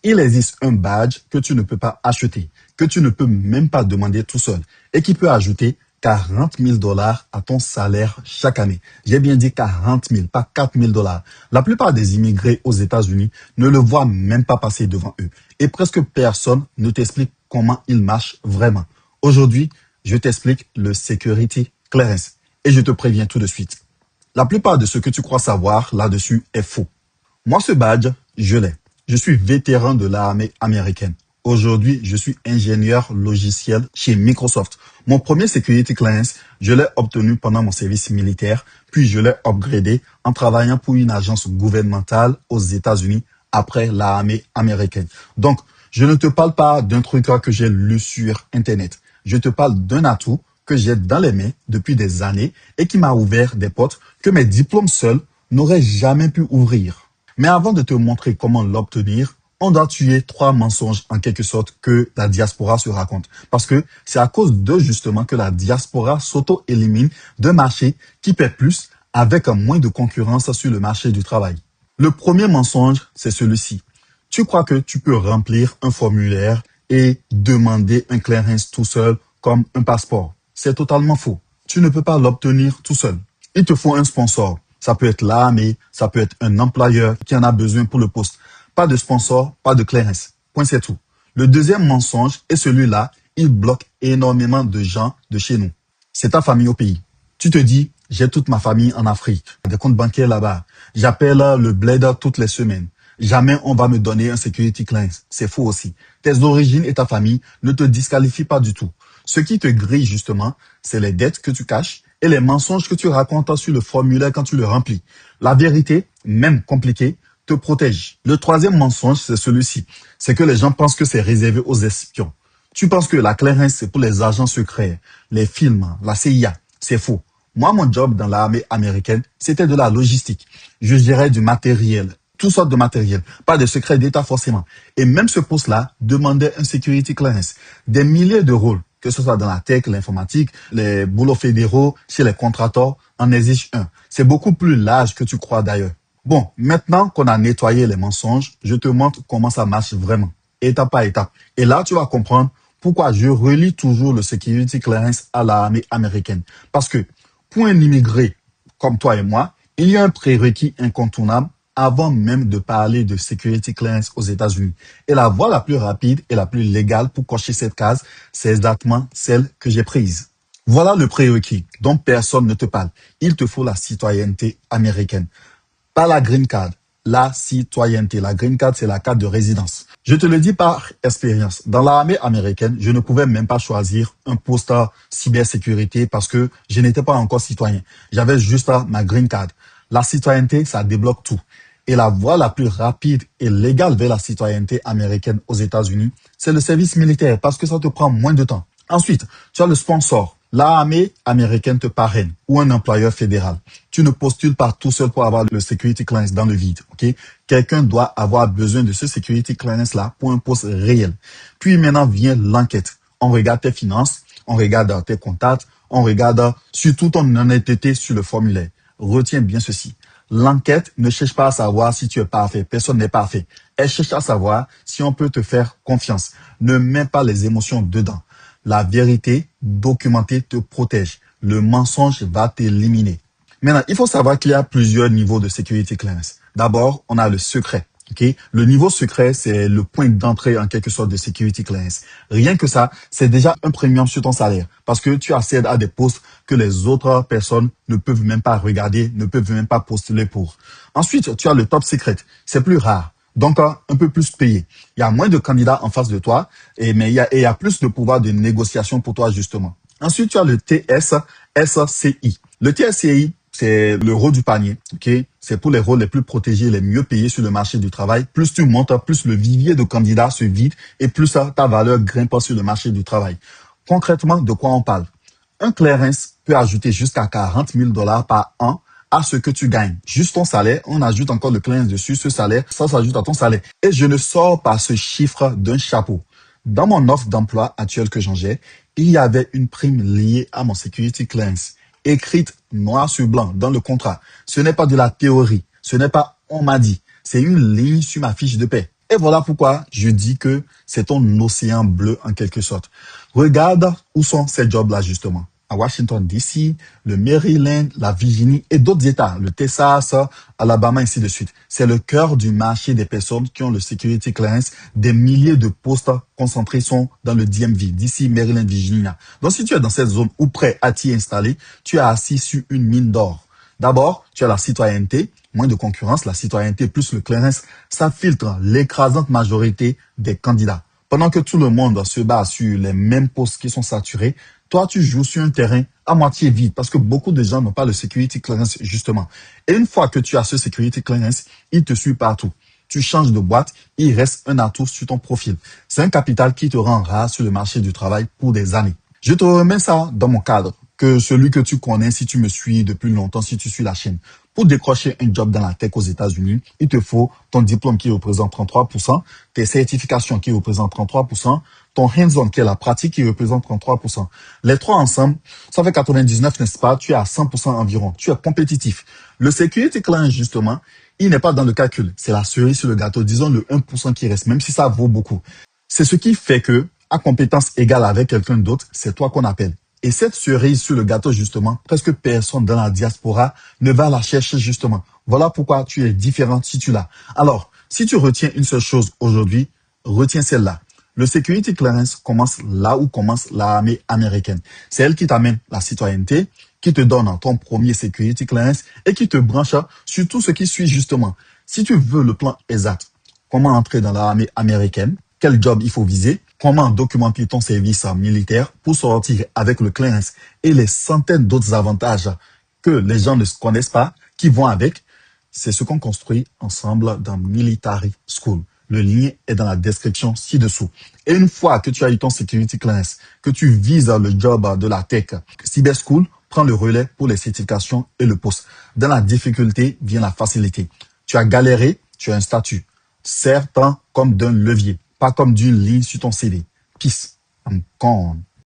Il existe un badge que tu ne peux pas acheter, que tu ne peux même pas demander tout seul et qui peut ajouter 40 000 dollars à ton salaire chaque année. J'ai bien dit 40 000, pas 4 000 dollars. La plupart des immigrés aux États-Unis ne le voient même pas passer devant eux. Et presque personne ne t'explique comment il marche vraiment. Aujourd'hui, je t'explique le Security Clearance. Et je te préviens tout de suite. La plupart de ce que tu crois savoir là-dessus est faux. Moi, ce badge, je l'ai. Je suis vétéran de l'armée américaine. Aujourd'hui, je suis ingénieur logiciel chez Microsoft. Mon premier Security Clearance, je l'ai obtenu pendant mon service militaire, puis je l'ai upgradé en travaillant pour une agence gouvernementale aux États-Unis après l'armée américaine. Donc, je ne te parle pas d'un truc que j'ai lu sur Internet. Je te parle d'un atout que j'ai dans les mains depuis des années et qui m'a ouvert des portes que mes diplômes seuls n'auraient jamais pu ouvrir. Mais avant de te montrer comment l'obtenir, on doit tuer 3 mensonges en quelque sorte que la diaspora se raconte. Parce que c'est à cause d'eux justement que la diaspora s'auto-élimine d'un marché qui paie plus avec moins de concurrence sur le marché du travail. Le premier mensonge, c'est celui-ci. Tu crois que tu peux remplir un formulaire et demander un clearance tout seul comme un passeport. C'est totalement faux. Tu ne peux pas l'obtenir tout seul. Il te faut un sponsor. Ça peut être l'armée, ça peut être un employeur qui en a besoin pour le poste. Pas de sponsor, pas de clearance. Point, c'est tout. Le deuxième mensonge est celui-là, il bloque énormément de gens de chez nous. C'est ta famille au pays. Tu te dis, j'ai toute ma famille en Afrique, des comptes bancaires là-bas. J'appelle le bled toutes les semaines. Jamais on va me donner un security clearance. C'est faux aussi. Tes origines et ta famille ne te disqualifient pas du tout. Ce qui te grille justement, c'est les dettes que tu caches et les mensonges que tu racontes sur le formulaire quand tu le remplis. La vérité, même compliquée, te protège. Le troisième mensonge, c'est celui-ci. C'est que les gens pensent que c'est réservé aux espions. Tu penses que la clearance, c'est pour les agents secrets, les films, la CIA. C'est faux. Moi, mon job dans l'armée américaine, c'était de la logistique. Je gérais du matériel, toutes sortes de matériel, pas de secrets d'État forcément. Et même ce poste-là demandait un security clearance. Des milliers de rôles, que ce soit dans la tech, l'informatique, les boulots fédéraux, chez les contracteurs, en exige un. C'est beaucoup plus large que tu crois d'ailleurs. Bon, maintenant qu'on a nettoyé les mensonges, je te montre comment ça marche vraiment, étape par étape. Et là, tu vas comprendre pourquoi je relie toujours le security clearance à l'armée américaine. Parce que pour un immigré comme toi et moi, il y a un prérequis incontournable avant même de parler de security clearance aux États-Unis. Et la voie la plus rapide et la plus légale pour cocher cette case, c'est exactement celle que j'ai prise. Voilà le prérequis dont personne ne te parle. Il te faut la citoyenneté américaine. Pas la green card, la citoyenneté. La green card, c'est la carte de résidence. Je te le dis par expérience. Dans l'armée américaine, je ne pouvais même pas choisir un poste à cybersécurité parce que je n'étais pas encore citoyen. J'avais juste ma green card. La citoyenneté, ça débloque tout. Et la voie la plus rapide et légale vers la citoyenneté américaine aux États-Unis, c'est le service militaire parce que ça te prend moins de temps. Ensuite, tu as le sponsor. L'armée américaine te parraine ou un employeur fédéral. Tu ne postules pas tout seul pour avoir le security clearance dans le vide, ok? Quelqu'un doit avoir besoin de ce security clearance-là pour un poste réel. Puis maintenant vient l'enquête. On regarde tes finances, on regarde tes contacts, on regarde surtout ton honnêteté sur le formulaire. Retiens bien ceci. L'enquête ne cherche pas à savoir si tu es parfait. Personne n'est parfait. Elle cherche à savoir si on peut te faire confiance. Ne mets pas les émotions dedans. La vérité documentée te protège. Le mensonge va t'éliminer. Maintenant, il faut savoir qu'il y a plusieurs niveaux de security clearance. D'abord, on a le secret. Okay? Le niveau secret, c'est le point d'entrée en quelque sorte de security clearance. Rien que ça, c'est déjà un premium sur ton salaire parce que tu accèdes à des postes que les autres personnes ne peuvent même pas regarder, ne peuvent même pas postuler pour. Ensuite, tu as le top secret. C'est plus rare. Donc, un peu plus payé. Il y a moins de candidats en face de toi, mais il y a plus de pouvoir de négociation pour toi, justement. Ensuite, tu as le TSSCI. Le TSCI, c'est le rôle du panier. Okay? C'est pour les rôles les plus protégés, les mieux payés sur le marché du travail. Plus tu montes, plus le vivier de candidats se vide et plus ta valeur grimpe sur le marché du travail. Concrètement, de quoi on parle? Un clearance peut ajouter jusqu'à 40 000 dollars par an à ce que tu gagnes. Juste ton salaire, on ajoute encore le clearance dessus, ce salaire, ça s'ajoute à ton salaire. Et je ne sors pas ce chiffre d'un chapeau. Dans mon offre d'emploi actuelle que j'ai, il y avait une prime liée à mon security clearance, écrite noir sur blanc dans le contrat. Ce n'est pas de la théorie, ce n'est pas on m'a dit, c'est une ligne sur ma fiche de paie. Et voilà pourquoi je dis que c'est ton océan bleu en quelque sorte. Regarde où sont ces jobs-là justement. À Washington, D.C., le Maryland, la Virginie et d'autres États, le Texas, Alabama, ainsi de suite. C'est le cœur du marché des personnes qui ont le security clearance. Des milliers de postes concentrés sont dans le DMV, D.C., Maryland, Virginia. Donc si tu es dans cette zone ou prêt à t'y installer, tu es assis sur une mine d'or. D'abord, tu as la citoyenneté, moins de concurrence, la citoyenneté plus le clearance, ça filtre l'écrasante majorité des candidats. Pendant que tout le monde se bat sur les mêmes postes qui sont saturés, toi, tu joues sur un terrain à moitié vide parce que beaucoup de gens n'ont pas le security clearance justement. Et une fois que tu as ce security clearance, il te suit partout. Tu changes de boîte, il reste un atout sur ton profil. C'est un capital qui te rend rare sur le marché du travail pour des années. Je te remets ça dans mon cadre, que celui que tu connais si tu me suis depuis longtemps, si tu suis la chaîne. Pour décrocher un job dans la tech aux États-Unis, il te faut ton diplôme qui représente 33%, tes certifications qui représentent 33%, ton hands-on qui est la pratique qui représente 33%. Les trois ensemble, ça fait 99, n'est-ce pas? Tu es à 100% environ. Tu es compétitif. Le security clearance, justement, il n'est pas dans le calcul. C'est la cerise sur le gâteau. Disons le 1% qui reste, même si ça vaut beaucoup. C'est ce qui fait que, à compétence égale avec quelqu'un d'autre, c'est toi qu'on appelle. Et cette cerise sur le gâteau, justement, presque personne dans la diaspora ne va la chercher, justement. Voilà pourquoi tu es différent si tu l'as. Alors, si tu retiens une seule chose aujourd'hui, retiens celle-là. Le security clearance commence là où commence l'armée américaine. C'est elle qui t'amène la citoyenneté, qui te donne ton premier security clearance et qui te branche sur tout ce qui suit, justement. Si tu veux le plan exact, comment entrer dans l'armée américaine, quel job il faut viser, comment documenter ton service militaire pour sortir avec le clearance et les centaines d'autres avantages que les gens ne connaissent pas, qui vont avec, c'est ce qu'on construit ensemble dans Military School. Le lien est dans la description ci-dessous. Et une fois que tu as eu ton security clearance, que tu vises le job de la tech, Cyber School prend le relais pour les certifications et le poste. Dans la difficulté vient la facilité. Tu as galéré, tu as un statut. Serre-t'en comme d'un levier, pas comme d'une ligne sur ton CV. Peace. I'm gone.